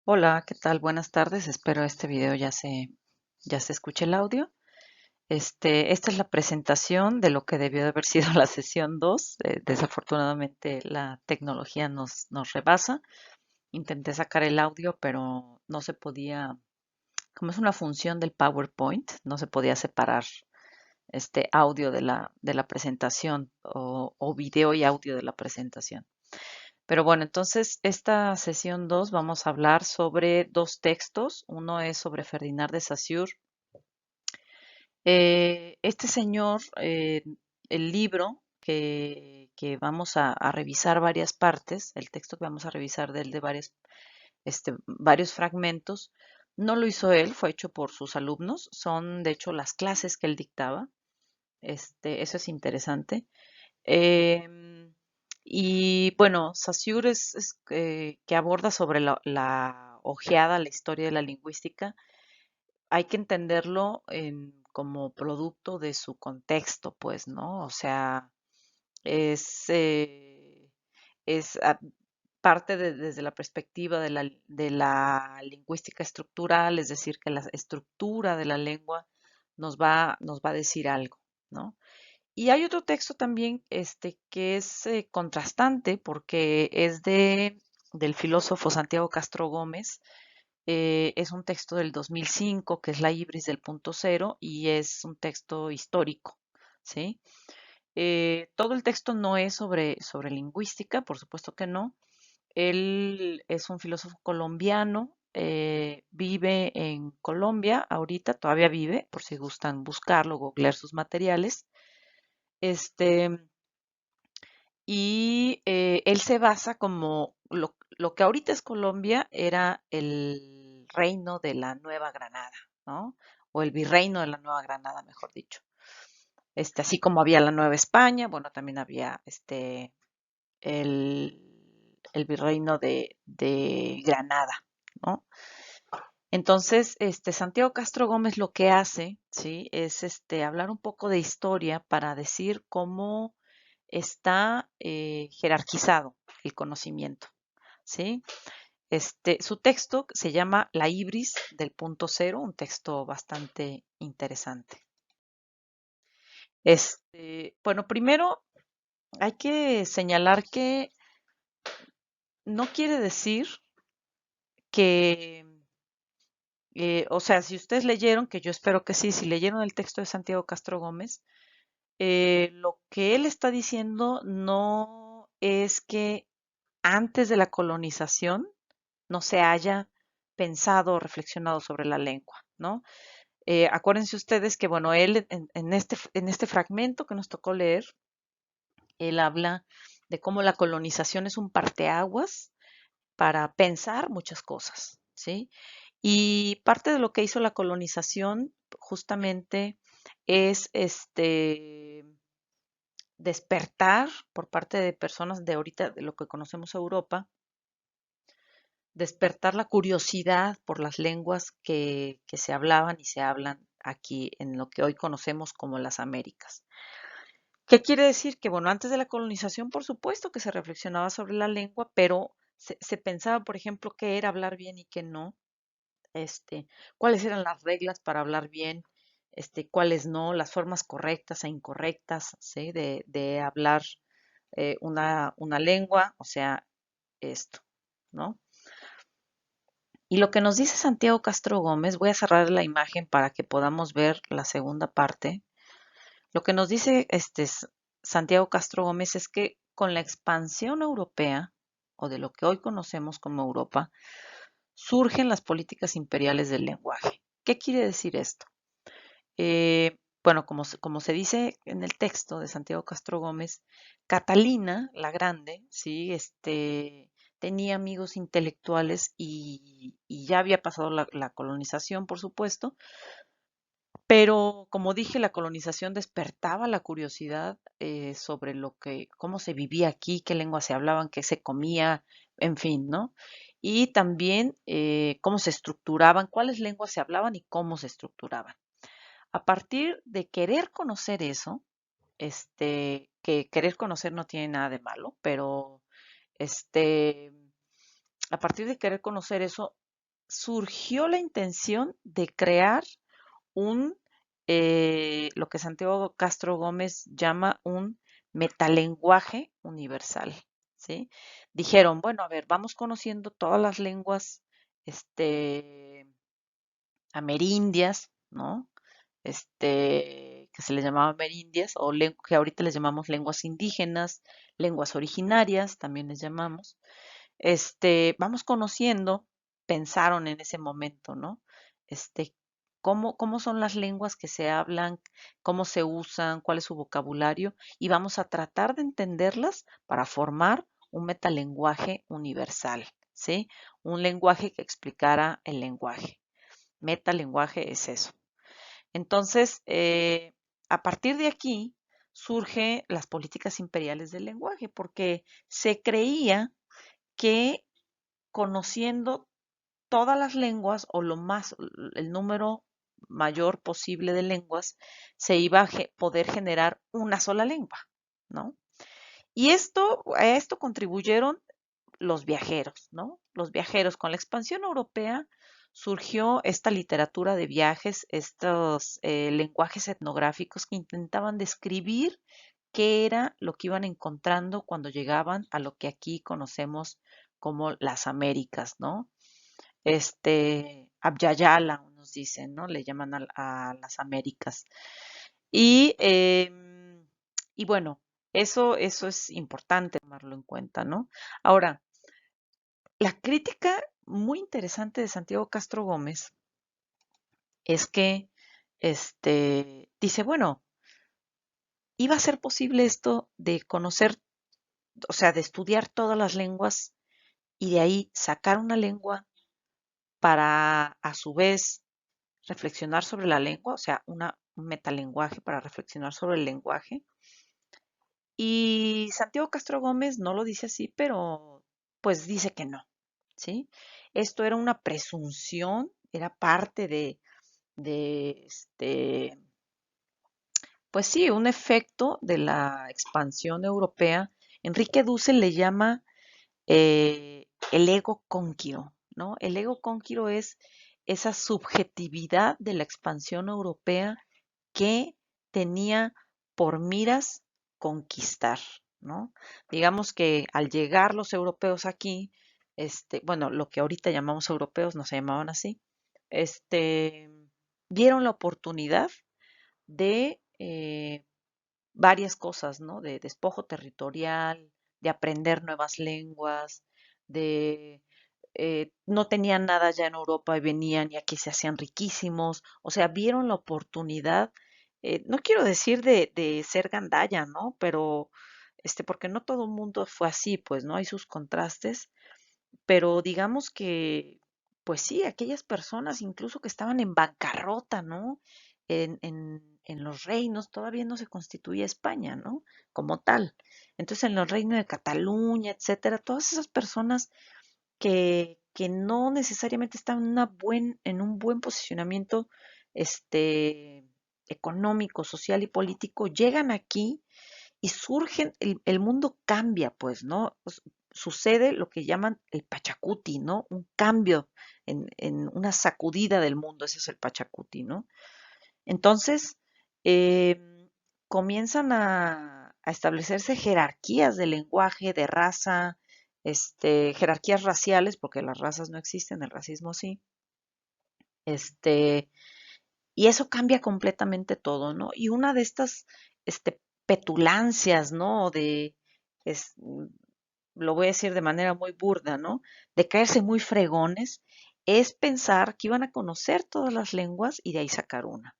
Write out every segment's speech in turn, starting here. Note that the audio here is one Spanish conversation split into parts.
Hola, ¿qué tal? Buenas tardes. Espero este video ya se escuche el audio. Esta es la presentación de lo que debió de haber sido la sesión 2. Desafortunadamente la tecnología nos rebasa. Intenté sacar el audio, pero no se podía, como es una función del PowerPoint, no se podía separar este audio de la presentación o video y audio de la presentación. Pero bueno, entonces esta sesión 2 vamos a hablar sobre dos textos. Uno es sobre Ferdinand de Saussure. Este señor, el libro que vamos a revisar varias partes, el texto que vamos a revisar del de varios fragmentos, no lo hizo él, fue hecho por sus alumnos. Son de hecho las clases que él dictaba. Eso es interesante. Em, y bueno, Saussure que aborda sobre la ojeada, la historia de la lingüística. Hay que entenderlo como producto de su contexto, pues, ¿no? O sea, es, eh, es parte desde la perspectiva de la lingüística estructural, es decir, que la estructura de la lengua nos va a decir algo, ¿no? Y hay otro texto también que es contrastante porque del filósofo Santiago Castro Gómez. Es un texto del 2005 que es La Ibris del punto cero y es un texto histórico, ¿sí? Todo el texto no es sobre lingüística, por supuesto que no. Él es un filósofo colombiano, vive en Colombia ahorita, todavía vive, por si gustan buscarlo, googlear sus materiales. Este, él se basa como lo que ahorita es Colombia era el reino de la Nueva Granada, ¿no? O el virreino de la Nueva Granada, mejor dicho. Así como había la Nueva España, bueno, también había el virreino de Granada, ¿no? Entonces, Santiago Castro Gómez lo que hace, ¿sí? Es hablar un poco de historia para decir cómo está jerarquizado el conocimiento, ¿sí? Su texto se llama La Ibris del punto cero, un texto bastante interesante. Bueno, primero hay que señalar que no quiere decir que, o sea, si ustedes leyeron, que yo espero que sí, si leyeron el texto de Santiago Castro Gómez, lo que él está diciendo no es que antes de la colonización no se haya pensado o reflexionado sobre la lengua, ¿no? Acuérdense ustedes que, bueno, él en este fragmento que nos tocó leer, él habla de cómo la colonización es un parteaguas para pensar muchas cosas, ¿sí? Y parte de lo que hizo la colonización justamente es despertar por parte de personas de ahorita, de lo que conocemos Europa, despertar la curiosidad por las lenguas que se hablaban y se hablan aquí en lo que hoy conocemos como las Américas. ¿Qué quiere decir? Que bueno, antes de la colonización, por supuesto que se reflexionaba sobre la lengua, pero se pensaba, por ejemplo, qué era hablar bien y qué no, cuáles eran las reglas para hablar bien, cuáles no, las formas correctas e incorrectas, ¿sí? De hablar una lengua, o sea, esto, ¿no? Y lo que nos dice Santiago Castro Gómez, voy a cerrar la imagen para que podamos ver la segunda parte. Lo que nos dice Santiago Castro Gómez es que con la expansión europea, o de lo que hoy conocemos como Europa, surgen las políticas imperiales del lenguaje. ¿Qué quiere decir esto? Bueno, como se dice en el texto de Santiago Castro Gómez, Catalina la Grande, ¿sí? Tenía amigos intelectuales y ya había pasado la colonización, por supuesto, pero como dije, la colonización despertaba la curiosidad sobre cómo se vivía aquí, qué lenguas se hablaban, qué se comía, en fin, ¿no? Y también cómo se estructuraban, cuáles lenguas se hablaban y cómo se estructuraban. A partir de querer conocer eso, que querer conocer no tiene nada de malo, pero este, a partir de querer conocer eso, surgió la intención de crear un, lo que Santiago Castro Gómez llama un metalenguaje universal, ¿sí? Dijeron, bueno, a ver, vamos conociendo todas las lenguas, este, amerindias, ¿no? Que se les llamaba amerindias, o que ahorita les llamamos lenguas indígenas, lenguas originarias, también les llamamos. Vamos conociendo, pensaron en ese momento, ¿no? Este, cómo son las lenguas que se hablan, cómo se usan, cuál es su vocabulario, y vamos a tratar de entenderlas para formar un metalenguaje universal, ¿sí? Un lenguaje que explicara el lenguaje. Metalenguaje es eso. Entonces, a partir de aquí surgen las políticas imperiales del lenguaje, porque se creía que conociendo todas las lenguas o el número mayor posible de lenguas, se iba a poder generar una sola lengua, ¿no? Y a esto contribuyeron los viajeros, ¿no? Los viajeros. Con la expansión europea surgió esta literatura de viajes, estos lenguajes etnográficos que intentaban describir qué era lo que iban encontrando cuando llegaban a lo que aquí conocemos como las Américas, ¿no? Abyayala, nos dicen, ¿no? Le llaman a las Américas. Y, y bueno, eso es importante tomarlo en cuenta, ¿no? Ahora, la crítica muy interesante de Santiago Castro Gómez es que dice, bueno, iba a ser posible esto de conocer, o sea, de estudiar todas las lenguas y de ahí sacar una lengua para a su vez reflexionar sobre la lengua, o sea, un metalenguaje para reflexionar sobre el lenguaje. Y Santiago Castro Gómez no lo dice así, pero pues dice que no, ¿sí? Esto era una presunción, era parte de pues sí, un efecto de la expansión europea. Enrique Dussel le llama el ego cónquiro, ¿no? El ego cónquiro es esa subjetividad de la expansión europea que tenía por miras conquistar, ¿no? Digamos que al llegar los europeos aquí, bueno, lo que ahorita llamamos europeos, no se llamaban así, este, vieron la oportunidad de varias cosas, ¿no? De despojo territorial, de aprender nuevas lenguas, de no tenían nada ya en Europa y venían y aquí se hacían riquísimos, o sea, vieron la oportunidad, no quiero decir de ser gandalla, ¿no? Pero, porque no todo el mundo fue así, pues, ¿no? Hay sus contrastes, pero digamos que, pues sí, aquellas personas incluso que estaban en bancarrota, ¿no? En los reinos todavía no se constituía España, ¿no? Como tal. Entonces, en los reinos de Cataluña, etcétera, todas esas personas que no necesariamente estaban en un buen posicionamiento, este, económico, social y político, llegan aquí y surgen, el mundo cambia, pues, ¿no? Sucede lo que llaman el Pachacuti, ¿no? Un cambio en una sacudida del mundo, ese es el Pachacuti, ¿no? Entonces, comienzan a establecerse jerarquías de lenguaje, de raza, jerarquías raciales, porque las razas no existen, el racismo sí, este, y eso cambia completamente todo, ¿no? Y una de estas, petulancias, ¿no? Es, mm, lo voy a decir de manera muy burda, ¿no? De caerse muy fregones, es pensar que iban a conocer todas las lenguas y de ahí sacar una.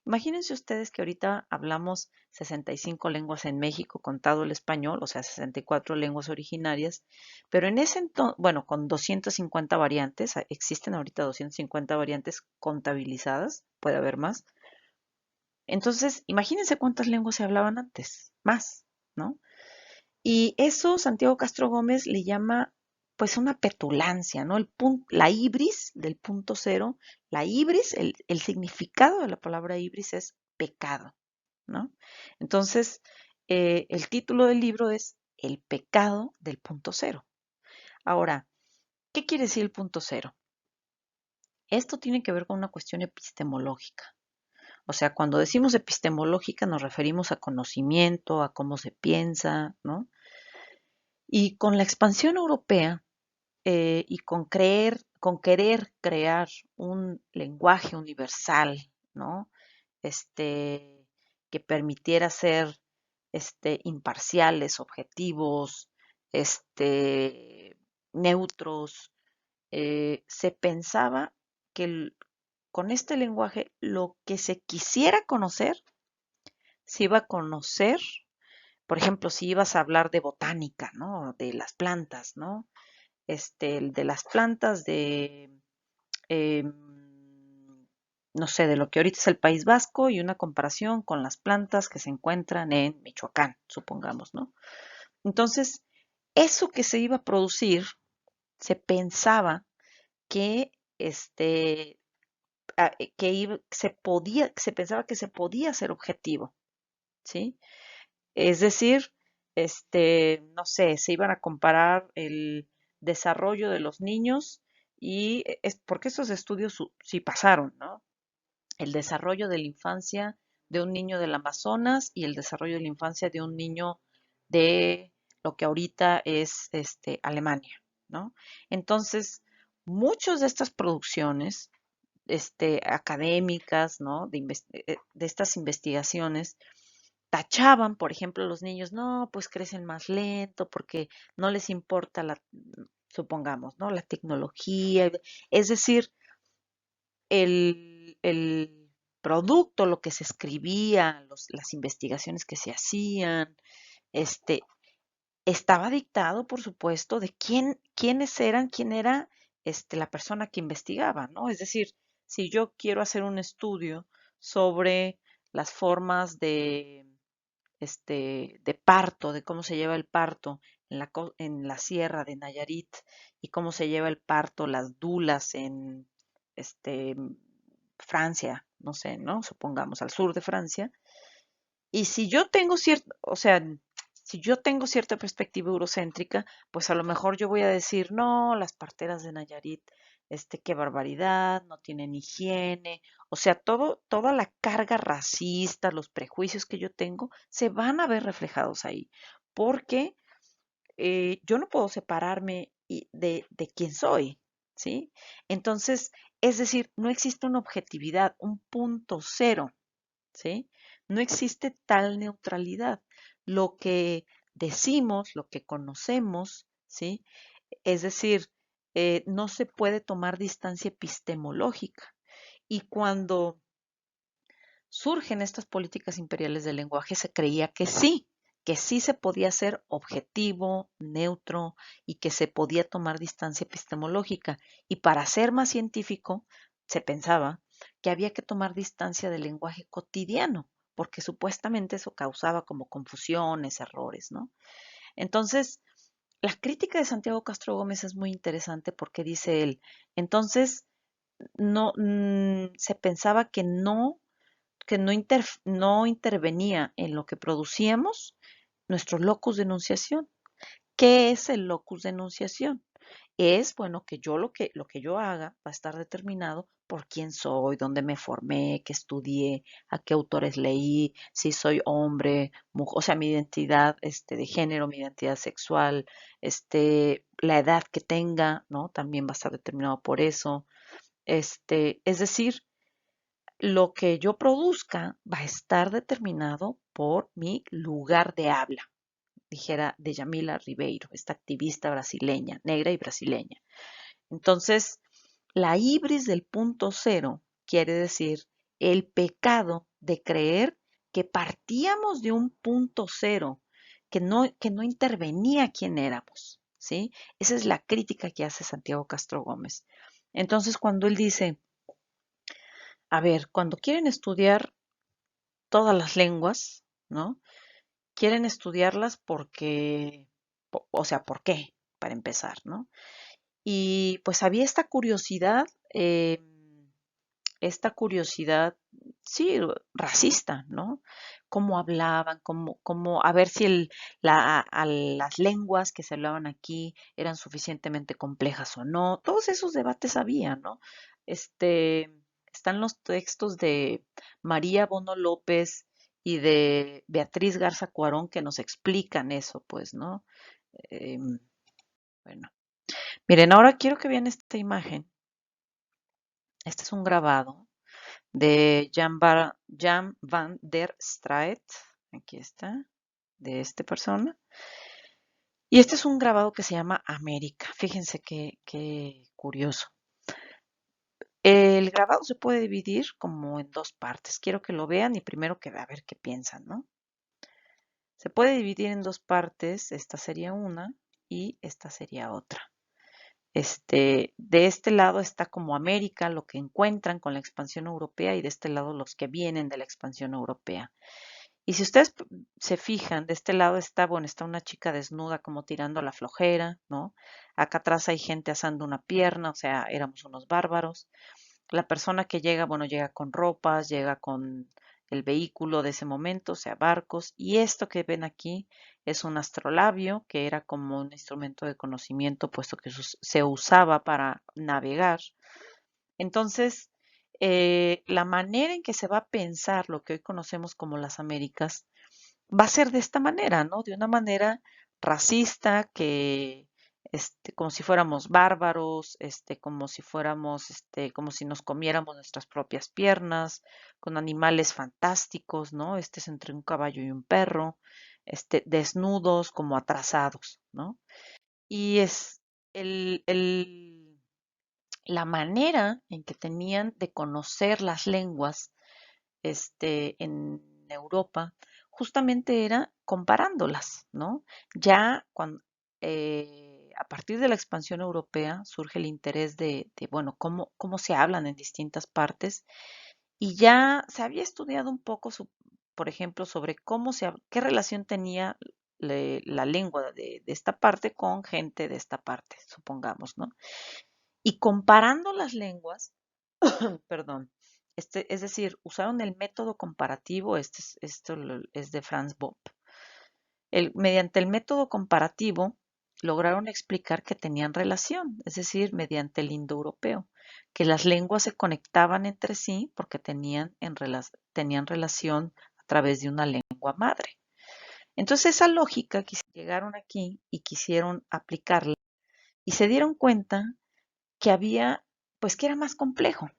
Imagínense ustedes que ahorita hablamos 65 lenguas en México, contado el español, o sea, 64 lenguas originarias, pero en ese entonces, bueno, con 250 variantes, existen ahorita 250 variantes contabilizadas, puede haber más. Entonces, imagínense cuántas lenguas se hablaban antes, más, ¿no? Y eso Santiago Castro Gómez le llama pues una petulancia, ¿no? La ibris del punto cero, la ibris, el significado de la palabra ibris es pecado, ¿no? Entonces, el título del libro es El pecado del punto cero. Ahora, ¿qué quiere decir el punto cero? Esto tiene que ver con una cuestión epistemológica. O sea, cuando decimos epistemológica nos referimos a conocimiento, a cómo se piensa, ¿no? Y con la expansión europea y con querer crear un lenguaje universal, ¿no? Que permitiera ser imparciales, objetivos, neutros, se pensaba que con este lenguaje lo que se quisiera conocer se iba a conocer. Por ejemplo, si ibas a hablar de botánica, ¿no? De las plantas, ¿no? De las plantas eh, no sé, de lo que ahorita es el País Vasco y una comparación con las plantas que se encuentran en Michoacán, supongamos, ¿no? Entonces, eso que se iba a producir, se pensaba que, se pensaba que se podía ser objetivo, ¿sí? Es decir, no sé, se iban a comparar el desarrollo de los niños y es porque esos estudios sí pasaron, ¿no? El desarrollo de la infancia de un niño del Amazonas y el desarrollo de la infancia de un niño de lo que ahorita es Alemania, ¿no? Entonces, muchas de estas producciones académicas, ¿no? De estas investigaciones, tachaban, por ejemplo, los niños, no, pues crecen más lento porque no les importa supongamos, ¿no? La tecnología. Es decir, el producto, lo que se escribía, las investigaciones que se hacían, este, estaba dictado, por supuesto, de quién era la persona que investigaba, ¿no? Es decir, si yo quiero hacer un estudio sobre las formas de parto, de cómo se lleva el parto en la sierra de Nayarit y cómo se lleva el parto, las dulas en este, Francia, no sé, ¿no? Supongamos al sur de Francia. Y si yo tengo o sea, si yo tengo cierta perspectiva eurocéntrica, pues a lo mejor yo voy a decir, no, las parteras de Nayarit, qué barbaridad, no tienen higiene. O sea, toda la carga racista, los prejuicios que yo tengo, se van a ver reflejados ahí. Porque yo no puedo separarme de quién soy, ¿sí? Entonces, es decir, no existe una objetividad, un punto cero, ¿sí? No existe tal neutralidad. Lo que decimos, lo que conocemos, ¿sí? Es decir, no se puede tomar distancia epistemológica. Y cuando surgen estas políticas imperiales del lenguaje, se creía que sí se podía ser objetivo, neutro y que se podía tomar distancia epistemológica. Y para ser más científico, se pensaba que había que tomar distancia del lenguaje cotidiano, porque supuestamente eso causaba como confusiones, errores, ¿no? Entonces, la crítica de Santiago Castro Gómez es muy interesante porque dice él, entonces, no, se pensaba que no intervenía en lo que producíamos nuestro locus de enunciación. ¿Qué es el locus de enunciación? Es, bueno, que lo que yo haga va a estar determinado por quién soy, dónde me formé, qué estudié, a qué autores leí, si soy hombre, mujer, o sea, mi identidad de género, mi identidad sexual, la edad que tenga, ¿no? También va a estar determinado por eso. Es decir, lo que yo produzca va a estar determinado por mi lugar de habla, dijera Djamila Ribeiro, esta activista brasileña, negra y brasileña. Entonces, la ibris del punto cero quiere decir el pecado de creer que partíamos de un punto cero, que no intervenía quién éramos, ¿sí? Esa es la crítica que hace Santiago Castro Gómez. Entonces, cuando él dice, a ver, cuando quieren estudiar todas las lenguas, ¿no? Quieren estudiarlas porque, o sea, ¿por qué? Para empezar, ¿no? Y pues había esta curiosidad sí, racista, ¿no? Cómo hablaban, a ver si las lenguas que se hablaban aquí eran suficientemente complejas o no. Todos esos debates había, ¿no? Este, están los textos de María Bono López y de Beatriz Garza Cuarón que nos explican eso, pues, ¿no? Em, bueno, miren, ahora quiero que vean esta imagen. Este es un grabado de Jan van der Straet, aquí está, de esta persona. Y este es un grabado que se llama América. Fíjense qué curioso. El grabado se puede dividir como en dos partes. Quiero que lo vean y primero que a ver qué piensan, ¿no? Se puede dividir en dos partes. Esta sería una y esta sería otra. De este lado está como América, lo que encuentran con la expansión europea, y de este lado los que vienen de la expansión europea. Y si ustedes se fijan, de este lado está, bueno, está una chica desnuda como tirando la flojera, ¿no? Acá atrás hay gente asando una pierna, o sea, éramos unos bárbaros. La persona que llega, bueno, llega con ropas, llega con el vehículo de ese momento, o sea, barcos. Y esto que ven aquí es un astrolabio, que era como un instrumento de conocimiento, puesto que se usaba para navegar. Entonces, la manera en que se va a pensar lo que hoy conocemos como las Américas va a ser de esta manera, ¿no? De una manera racista, como si fuéramos bárbaros, como si fuéramos, como si nos comiéramos nuestras propias piernas, con animales fantásticos, ¿no? Este es entre un caballo y un perro, desnudos, como atrasados, ¿no? Y es la manera en que tenían de conocer las lenguas, en Europa, justamente era comparándolas, ¿no? Ya cuando, a partir de la expansión europea surge el interés bueno, cómo se hablan en distintas partes, y ya se había estudiado un poco, por ejemplo, sobre qué relación tenía la lengua de esta parte con gente de esta parte, supongamos, ¿no? Y comparando las lenguas, perdón, es decir, usaron el método comparativo, esto es de Franz Bopp. Mediante el método comparativo lograron explicar que tenían relación, es decir, mediante el indoeuropeo, que las lenguas se conectaban entre sí porque tenían relación a través de una lengua madre. Entonces esa lógica que llegaron aquí y quisieron aplicarla y se dieron cuenta que pues que era más complejo,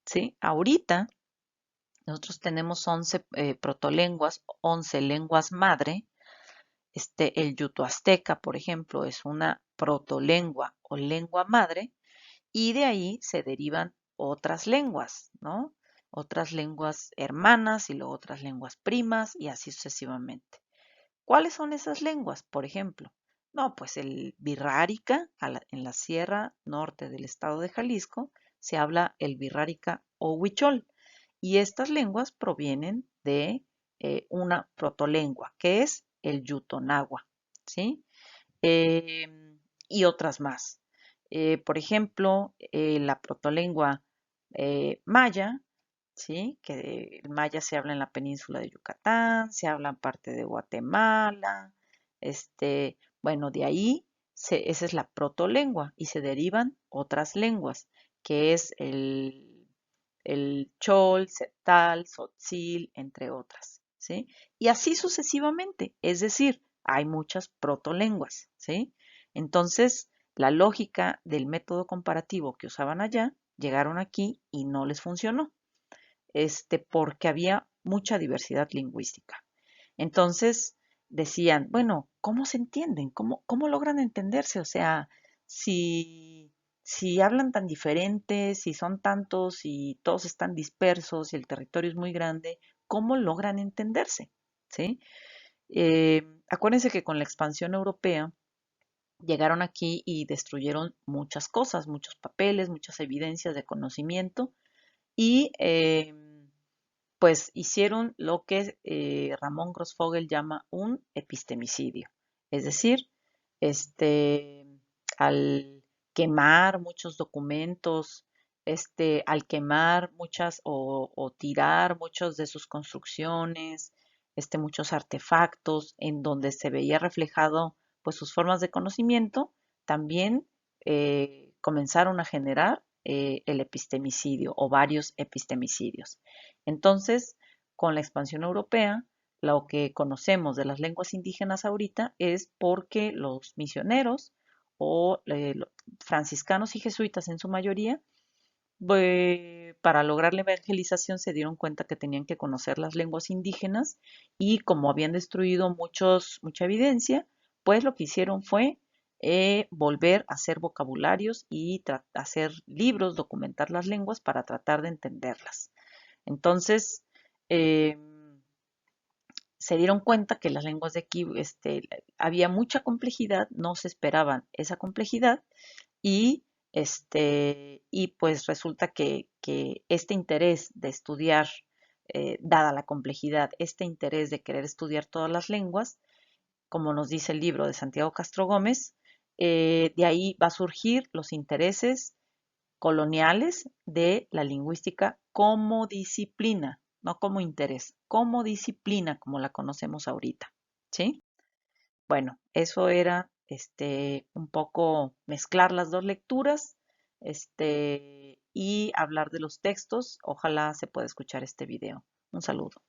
¿sí? Ahorita nosotros tenemos 11 protolenguas, 11 lenguas madre. El yuto azteca, por ejemplo, es una protolengua o lengua madre, y de ahí se derivan otras lenguas, ¿no? Otras lenguas hermanas y luego otras lenguas primas y así sucesivamente. ¿Cuáles son esas lenguas? Por ejemplo, no, pues el birrárica en la sierra norte del estado de Jalisco se habla el birrárica o huichol, y estas lenguas provienen de una protolengua que es el yutonagua, ¿sí? Y otras más. Por ejemplo, la protolengua maya, ¿sí? Que el maya se habla en la península de Yucatán, se habla en parte de Guatemala, bueno, de ahí esa es la protolengua y se derivan otras lenguas, que es el chol, setal, tzotzil, entre otras, ¿sí? Y así sucesivamente, es decir, hay muchas protolenguas, ¿sí? Entonces, la lógica del método comparativo que usaban allá, llegaron aquí y no les funcionó, porque había mucha diversidad lingüística. Entonces, decían, bueno, ¿cómo se entienden? ¿Cómo logran entenderse? O sea, si hablan tan diferentes, si son tantos y todos están dispersos y el territorio es muy grande, ¿cómo logran entenderse? ¿Sí? Acuérdense que con la expansión europea llegaron aquí y destruyeron muchas cosas, muchos papeles, muchas evidencias de conocimiento, y pues hicieron lo que Ramón Grossfogel llama un epistemicidio. Es decir, este, al quemar muchos documentos al quemar muchas o tirar muchas de sus construcciones, muchos artefactos en donde se veía reflejado pues sus formas de conocimiento, también comenzaron a generar el epistemicidio o varios epistemicidios. Entonces, con la expansión europea, lo que conocemos de las lenguas indígenas ahorita es porque los misioneros o franciscanos y jesuitas en su mayoría, para lograr la evangelización se dieron cuenta que tenían que conocer las lenguas indígenas y como habían destruido mucha evidencia, pues lo que hicieron fue volver a hacer vocabularios y hacer libros, documentar las lenguas para tratar de entenderlas. Entonces, eh, se dieron cuenta que las lenguas de aquí había mucha complejidad, no se esperaban esa complejidad y, y pues resulta que este interés de estudiar, dada la complejidad, este interés de querer estudiar todas las lenguas, como nos dice el libro de Santiago Castro Gómez, de ahí va a surgir los intereses coloniales de la lingüística como disciplina, no como interés, como disciplina como la conocemos ahorita, ¿sí? Bueno, eso era un poco mezclar las dos lecturas y hablar de los textos. Ojalá se pueda escuchar este video. Un saludo.